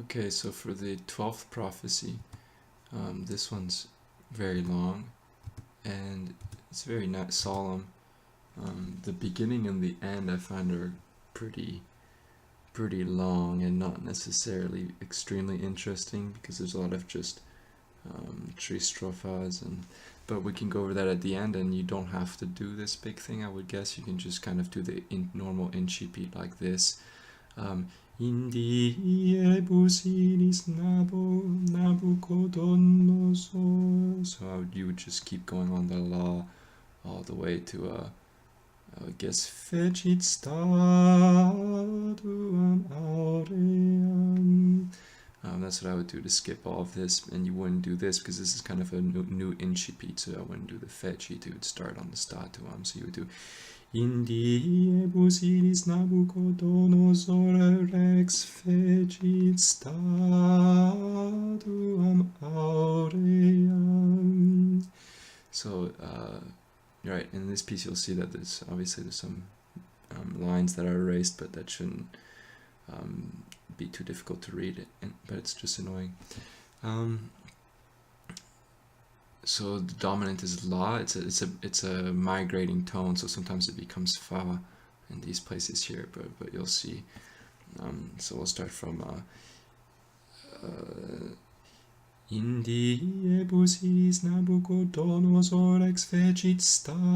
Okay, so for the 12th prophecy, this one's very long and it's very not solemn. The beginning and the end I find are pretty long and not necessarily extremely interesting because there's a lot of just tristrophas, but we can go over that at the end, and you don't have to do this big thing. I would guess you can just kind of do the normal incipit like this. Indi ebusinis Nabucodonosor. So you would just keep going on the law all the way to I guess fecit statuam auream. That's what I would do to skip all of this, and you wouldn't do this because this is kind of a new incipit, so I wouldn't do the fecit. You would start on the statuam, so you would do Indi ebusinis Nabucodonosor rex fecit statuam auream. So, right, in this piece you'll see that there's some lines that are erased, but that shouldn't be too difficult to read, but it's just annoying. So the dominant is la. It's a migrating tone, so sometimes it becomes fa in these places here, but you'll see. So we'll start from Indi ebusis Nabucodonosor ex fecit statuam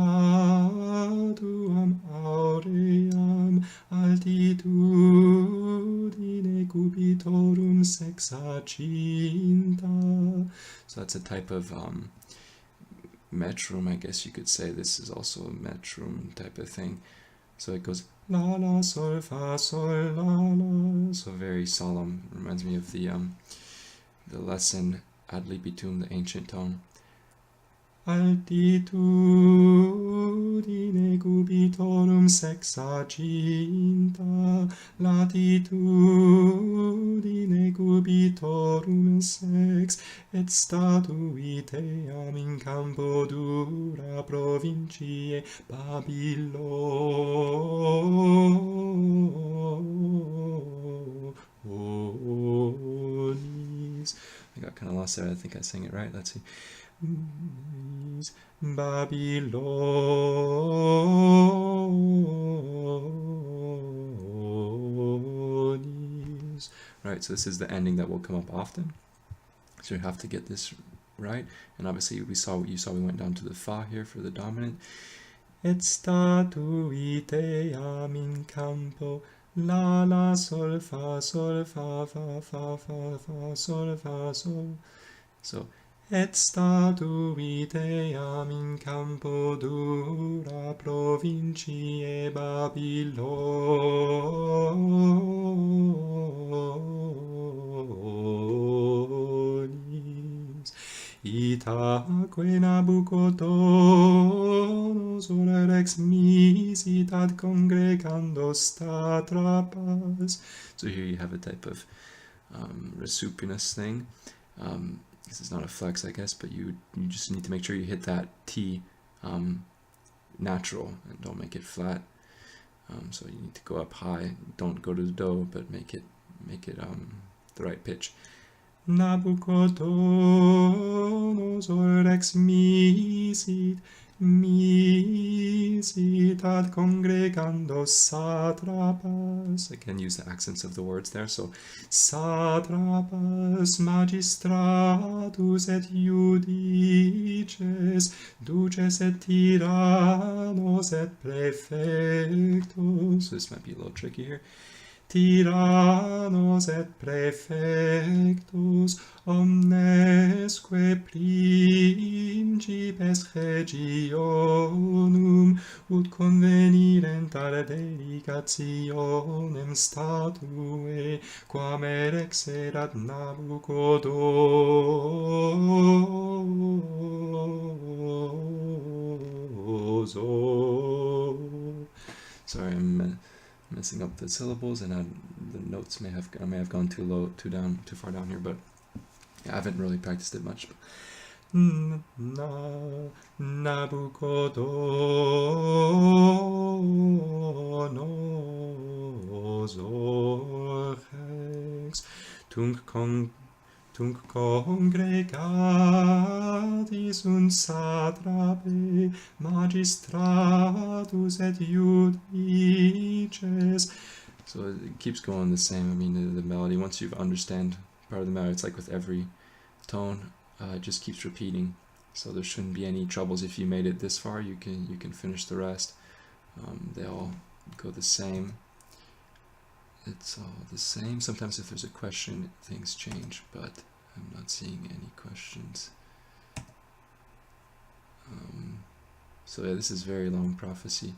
auream altitudine cubitorum sexaginta. So that's a type of metrum, I guess you could say. This is also a metrum type of thing. So it goes la la sol fa sol la la. So very solemn. Reminds me of the lesson ad libitum, the ancient tone. Altitudine cubitorum sexaginta, latitudine cubitorum sex, et statuiteam in campo dura provinciae Babylonis. I got kind of lost there. I think I sang it right. Let's see. Babylonis. Right, so this is the ending that will come up often. So you have to get this right. And obviously you saw we went down to the fa here for the dominant. Et statuiteam in campo la la sol fa fa fa fa fa fa sol fa sol. So et statuiteam in campo dura provinciae Babylonis. Itaque Nabucodonosor rex misit ad congregando satrapas. So here you have a type of resupinous thing. This is not a flex, I guess, but you just need to make sure you hit that T natural and don't make it flat. So you need to go up high. Don't go to the do, but make it the right pitch. Nabucodonosor rex misit ad congregando satrapas. Again, use the accents of the words there. So satrapas, magistratus et iudices, duces et tyrannos et praefectus. So this might be a little tricky here. Tyrannos et praefectus, omnesque principes regionum, ut convenirent ad dedicationem statue, quam erexerat Nabucodonosor. Sorry, I'm messing up the syllables, and the notes may have gone too far down here, but yeah, I haven't really practiced it much. Nabucodonosor tunc congregatis un satrape magistratus et judices. So it keeps going the same. I mean, the melody, once you understand part of the melody, it's like with every tone, it just keeps repeating. So there shouldn't be any troubles. If you made it this far, you can finish the rest. They all go the same. It's all the same. Sometimes if there's a question, things change, but I'm not seeing any questions. So yeah, this is very long prophecy,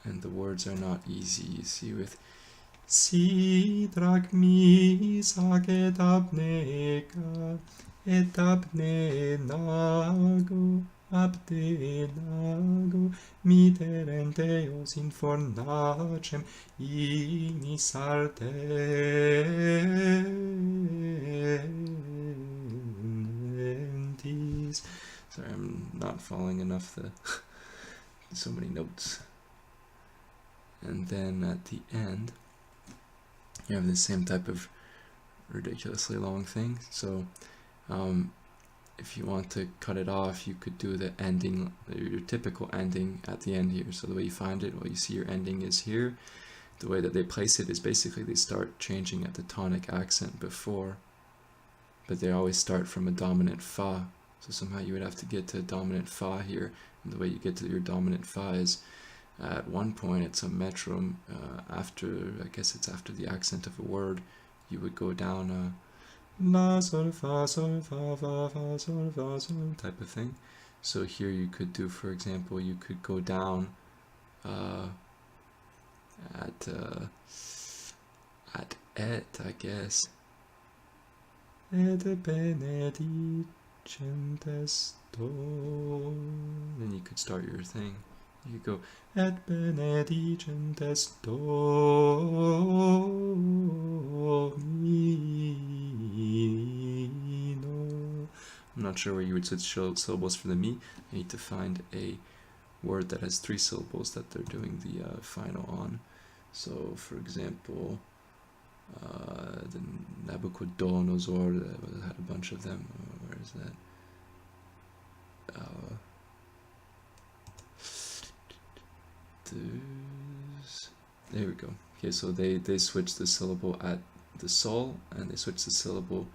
and the words are not easy. You see, with si drachmis et abnega et abdenago miterent eos in fornacem ignis ardentis. Sorry, I'm not following enough so many notes. And then at the end, you have the same type of ridiculously long thing. So if you want to cut it off, you could do the ending, your typical ending at the end here. So the way you find it, well, you see your ending is here. The way that they place it is basically they start changing at the tonic accent before, but they always start from a dominant fa. So somehow you would have to get to a dominant fa here, and the way you get to your dominant fa is at one point it's a metrum. After, I guess it's after the accent of a word, you would go down la sol fa sol fa fa fa sol fa sol type of thing. So here you could do, for example, you could go down at et, I guess. Et benedicentes do. Then you could start your thing. You could go et benedicentes Domino. I'm not sure where you would switch syllables for the mi. I need to find a word that has 3 syllables that they're doing the final on. So, for example, the Nabucodonosor had a bunch of them. Where is that? There we go. Okay, so they switch the syllable at the sol, and they switch the syllable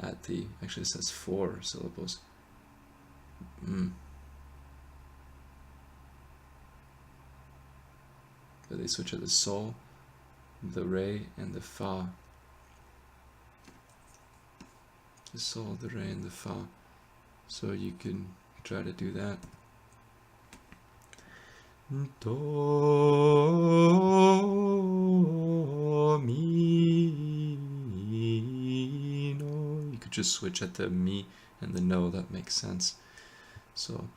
at the, actually it says 4 syllables. But they switch at the sol, the re, and the fa. The sol, the re, and the fa. So you can try to do that. Domino. You could just switch at the mi and the no, that makes sense. So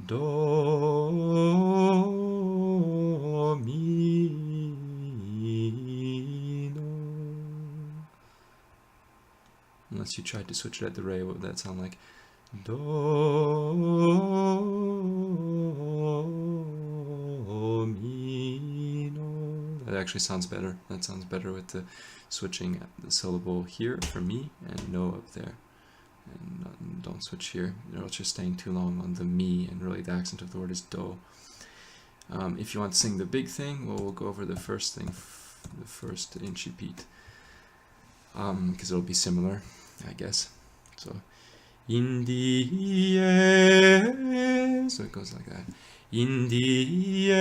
Domino. Unless you tried to switch it at the re, what would that sound like? Domino. That actually sounds better. That sounds better with the switching the syllable here for me and no up there. And don't switch here, or else you're staying too long on the mi, and really the accent of the word is do. If you want to sing the big thing, well, we'll go over the first thing, the first incipit, because it'll be similar, I guess. So Indie, so it goes like that. Indie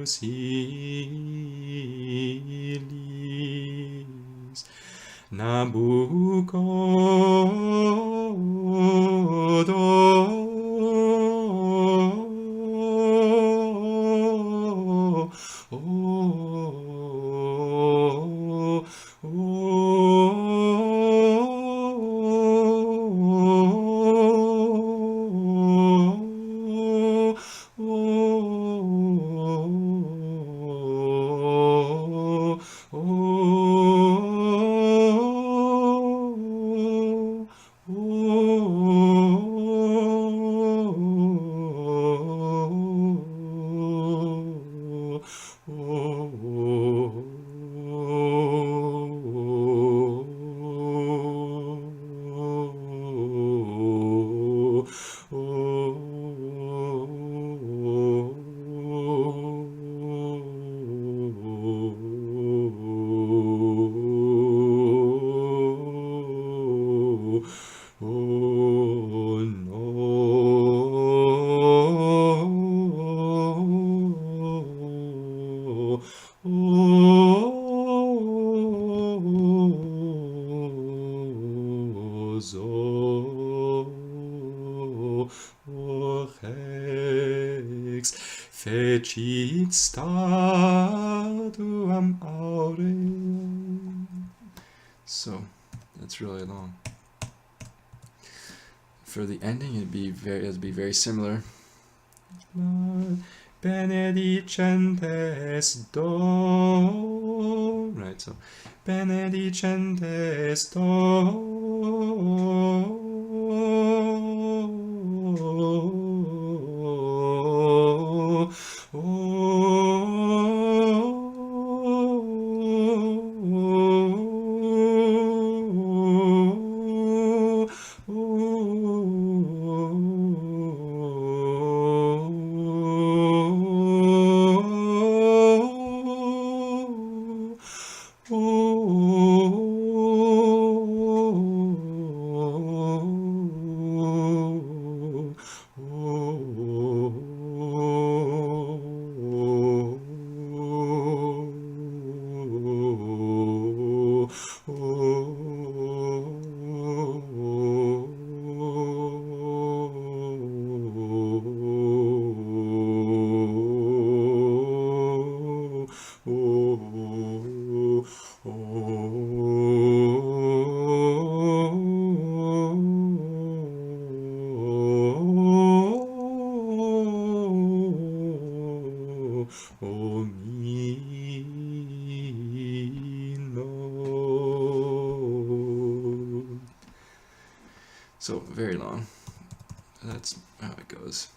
busilis orex fecit statuam aureum. So that's really long. For the ending, it'd be very similar. Benedicentes do. Right, so benedicentes do. So very long. That's how it goes.